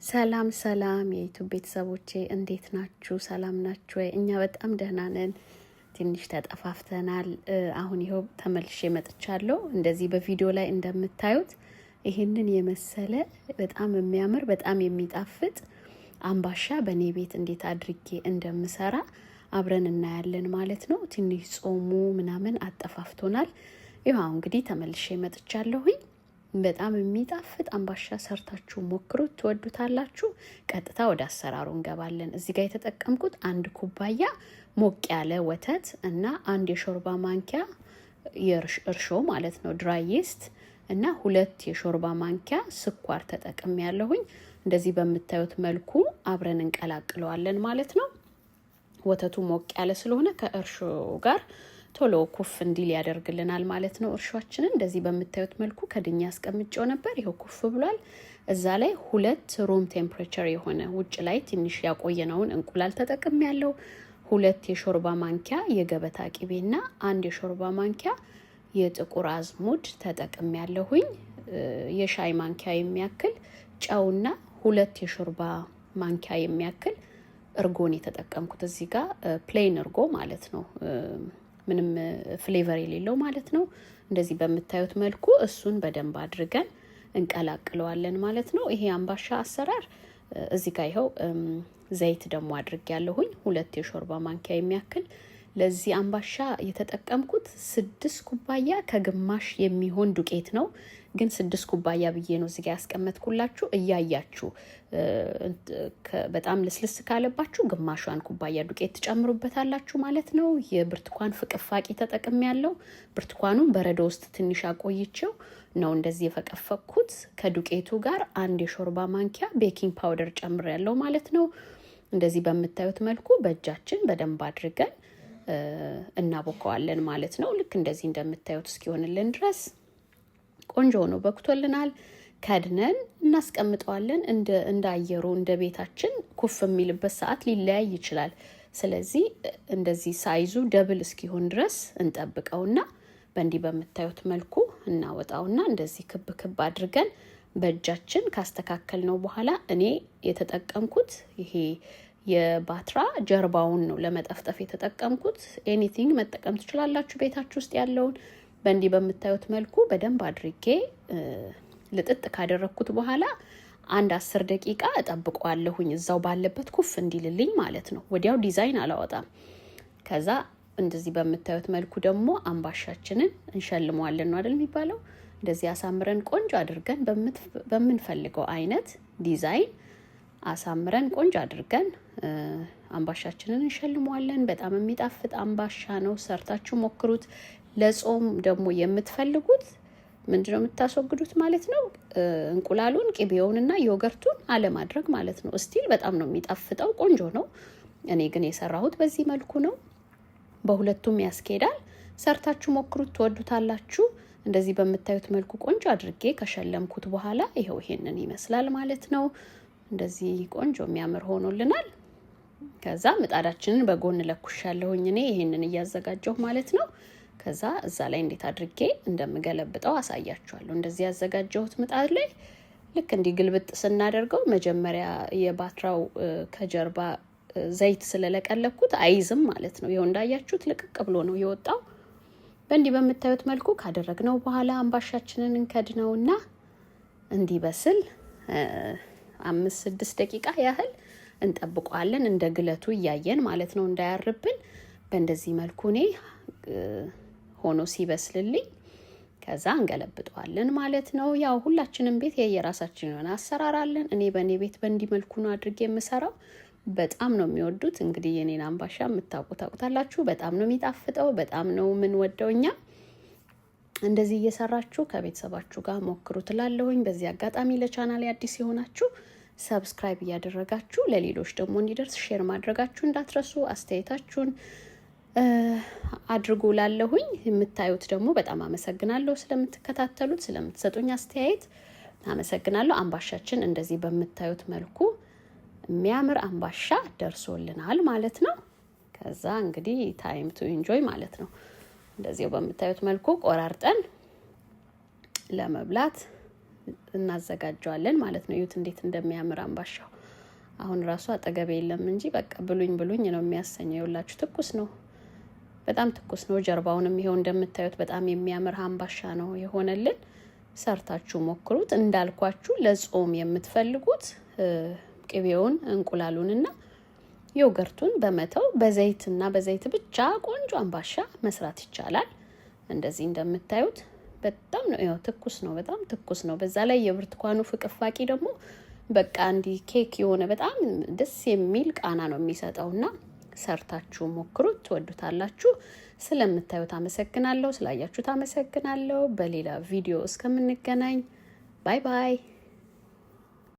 ሰላም ሰላም የዩቲዩብ ቤተሰቦቼ እንዴት ናችሁ? ሰላም ናችሁ ወይ? እኛ በጣም ደህና ነን። ትንሽ ተጠፋፍተናል። አሁን ይሄው ተመልሼ መጥቻለሁ። እንደዚህ በቪዲዮ ላይ እንደምታዩት ይሄንን የመሰለ በጣም የሚያምር በጣም የሚጣፍጥ አምባሻ በኔ ቤት እንዴት አድርጌ እንደምሰራ አብረን እናያለን ማለት ነው። ትንሽ ጾሙ ምናምን አጠፋፍቶናል። ይሄው እንግዲህ ተመልሼ መጥቻለሁኝ። በጣም የሚጣፍጥ አምባሻ ሰርታችሁ ሞክሩት፣ ትወዱታላችሁ። ቀጥታ ወደ አሰራሩ እንገባለን። እዚህ ጋር የተጠቀምኩት 1 ኩባያ ሞቅ ያለ ወተት እና 1 የሾርባ ማንኪያ እርሾ ማለት ነው ድራይ ይስት እና 2 የሾርባ ማንኪያ ስኳር ተጠቅሜያለሁኝ። እንደዚህ በምታዩት መልኩ አብረን እንቀላቅለዋለን ማለት ነው። ወተቱ ሞቅ ያለ ስለሆነ ከእርሾ ጋር ቶሎ ኩፍ እንዲል ያደርግልናል ማለት ነው። እርሾአችንን እንደዚህ በምታዩት መልኩ ከድኛ አስቀምጬው ነበር። ይሄው ኩፍ ብሏል። እዛ ላይ 2 ሩም ቴምፕሬቸር የሆነ ውጭ ላይ ትንሽ ያቆየነውን እንቁላል ተጠቅሜያለሁ። 2 የሾርባ ማንኪያ የገበታ ቅቤና 1 የሾርባ ማንኪያ የጥቁር አዝሙድ ተጠቅሜያለሁኝ። የሻይ ማንኪያ የሚያክል ጨውና 2 የሾርባ ማንኪያ የሚያክል እርጎን የተጠቀምኩት። እዚህ ጋር ፕሌን እርጎ ማለት ነው፣ ምንም ፍሌቨር የሌለው ማለት ነው። እንደዚህ በምታዩት መልኩ እሱን በደንብ አድርገን እንቀላቅለዋለን ማለት ነው። ይሄ አምባሻ አሰራር እዚህ ጋር ይኸው ዘይት ደግሞ አድርጌያለሁኝ 2 የሾርባ ማንኪያ የሚያክል። ለዚህ አምባሻ የተጠቀምኩት 6 ኩባያ ከግማሽ የሚሆን ዱቄት ነው። ግን 6 ኩባያ ብዬ ነው እዚህ ጋር ያስቀመጥኩላችሁ። እያያችሁ በጣም ልስልስ ካለባችሁ ግማሿን ኩባያ ዱቄት ትጨምሩበታላችሁ ማለት ነው። የብርቱካን ፍቅፋቂ ተጠቅሜያለሁ። ብርቱካኑን በረዶ ውስጥ ትንሽ አቆይቼው ነው እንደዚህ የፈቀፈቅኩት። ከዱቄቱ ጋር 1 የሾርባ ማንኪያ ቤኪንግ ፓውደር ጨምሬያለሁ ማለት ነው። እንደዚህ በምታዩት መልኩ በእጃችን በደንብ አድርገን እናቦከዋለን ማለት ነው። ልክ እንደዚህ እንደምታዩት እስኪሆንልን ድረስ ቆንጆ ነው በክቶልናል። ከድነን እናስቀምጠዋለን። እንደ አየሩ እንደ ቤታችን ኩፍ የሚልበት ሰዓት ሊለያይ ይችላል። ስለዚህ እንደዚህ ሳይዙ ደብል እስኪሆን ድረስ እንጠብቀውና በእንዲህ በምታዩት መልኩ እናወጣውና እንደዚህ ክብ ክብ አድርገን በእጃችን ካስተካከልነው በኋላ እኔ የተጠቀምኩት ይሄ የባትራ ጀርባውን ነው ለመጠፍጠፍ የተጠቀምኩት። ኤኒቲንግ መጠቀም ትችላላችሁ ቤታችሁ ውስጥ ያለውን። በእንዲህ በምታዩት መልኩ በደንብ አድርጌ ልጥጥ ካደረኩት በኋላ 10 ደቂቃ እጠብቀዋለሁኝ እዛው ባለበት ኩፍ እንዲልልኝ ማለት ነው። ወዲያው ዲዛይን አላወጣም። ከዛ እንደዚህ በምታዩት መልኩ ደግሞ አምባሻችንን እንሸልመዋለን ነው አይደል የሚባለው። እንደዚህ አሳምረን ቆንጆ አድርገን በምንፈልገው አይነት ዲዛይን አሳምረን ቆንጆ አድርገን አምባሻችንን እንሸልመዋለን። በጣም የሚጣፍጥ አምባሻ ነው። ሰርታችሁ ሞክሩት። ለጾም ደግሞ የምትፈልጉት ምንድነው የምታስወግዱት ማለት ነው? እንቁላሉን ቅቤውንና ዮገርቱን አለማድረግ ማለት ነው። ስቲል በጣም ነው የሚጣፍጠው፣ ቆንጆ ነው። እኔ ግን የሰራሁት በዚህ መልኩ ነው። በሁለቱም ያስኬዳል። ሰርታችሁ ሞክሩት፣ ትወዱታላችሁ። እንደዚህ በምታዩት መልኩ ቆንጆ አድርጌ ከሸለምኩት በኋላ ይሄው ይሄንን ይመስላል ማለት ነው። እንደዚህ ቆንጆ የሚያምር ሆኖልናል። ከዛ ምጣዳችንን በጎን ለኩሻለሁኝ እኔ ይሄንን እያዘጋጀሁ ማለት ነው። ከዛ እዛ ላይ እንዴት አድርጌ እንደምገለብጠው አሳያችኋለሁ። እንደዚህ ያዘጋጀሁት ምጣድ ላይ ልክ እንዲህ ግልብጥ ስናደርገው መጀመሪያ የባትራው ከጀርባ ዘይት ስለለቀለኩት አይዝም ማለት ነው። ይሄው እንዳያችሁት ልቅቅ ብሎ ነው የወጣው። በእንዲህ በምታዩት መልኩ ካደረግነው በኋላ አምባሻችንን እንከድነውና እንዲበስል 5-6 ደቂቃ ያህል እንጠብቀዋለን። እንደ ግለቱ እያየን ማለት ነው እንዳያርብን። በእንደዚህ መልኩ እኔ ሆኖ ሲበስልልኝ ከዛ እንገለብጠዋለን ማለት ነው። ያው ሁላችንም ቤት የየራሳችን የሆነ አሰራር አለን። እኔ በእኔ ቤት በእንዲህ መልኩ ነው አድርጌ የምሰራው። በጣም ነው የሚወዱት። እንግዲህ የኔን አምባሻ የምታውቁታላችሁ። በጣም ነው የሚጣፍጠው። በጣም ነው የምንወደው እኛ። እንደዚህ እየሰራችሁ ከቤተሰባችሁ ጋር ሞክሩት እላለሁኝ። በዚህ አጋጣሚ ለቻናሌ አዲስ የሆናችሁ ሰብስክራይብ እያደረጋችሁ ለሌሎች ደግሞ እንዲደርስ ሼር ማድረጋችሁ እንዳትረሱ። አስተያየታችሁን አድርጉ ላለሁኝ። የምታዩት ደግሞ በጣም አመሰግናለሁ ስለምትከታተሉት፣ ስለምትሰጡኝ አስተያየት አመሰግናለሁ። አምባሻችን እንደዚህ በምታዩት መልኩ የሚያምር አምባሻ ደርሶልናል ማለት ነው። ከዛ እንግዲህ ታይም ቱ ኢንጆይ ማለት ነው። እንደዚህ በምታዩት መልኩ ቆራርጠን ለመብላት እናዘጋጀዋለን ማለት ነው። እዩት እንዴት እንደሚያምር አምባሻው። አሁን ራሱ አጠገቤ የለም እንጂ በቃ ብሉኝ ብሉኝ ነው የሚያሰኘው። ይኸውላችሁ ትኩስ ነው፣ በጣም ትኩስ ነው። ጀርባውንም ይሄው እንደምታዩት በጣም የሚያምር አምባሻ ነው የሆነልን። ሰርታችሁ ሞክሩት። እንዳልኳችሁ ለጾም የምትፈልጉት ቅቤውን እንቁላሉንና ዮገርቱን በመተው በዘይት ብቻ ቆንጆ አምባሻ መስራት ይቻላል። እንደዚህ እንደምታዩት በጣም ነው ያው ትኩስ ነው፣ በጣም ትኩስ ነው። በዛ ላይ የብርቱካኑ ፍቅፋቂ ደግሞ በቃ እንዲ ኬክ የሆነ በጣም ደስ የሚል ቃና ነው የሚሰጠውና ሰርታችሁ ሞክሩት፣ ትወዱታላችሁ። ስለምታዩት አመሰግናለሁ፣ ስላያችሁት አመሰግናለሁ። በሌላ ቪዲዮ እስከምንገናኝ ባይ ባይ።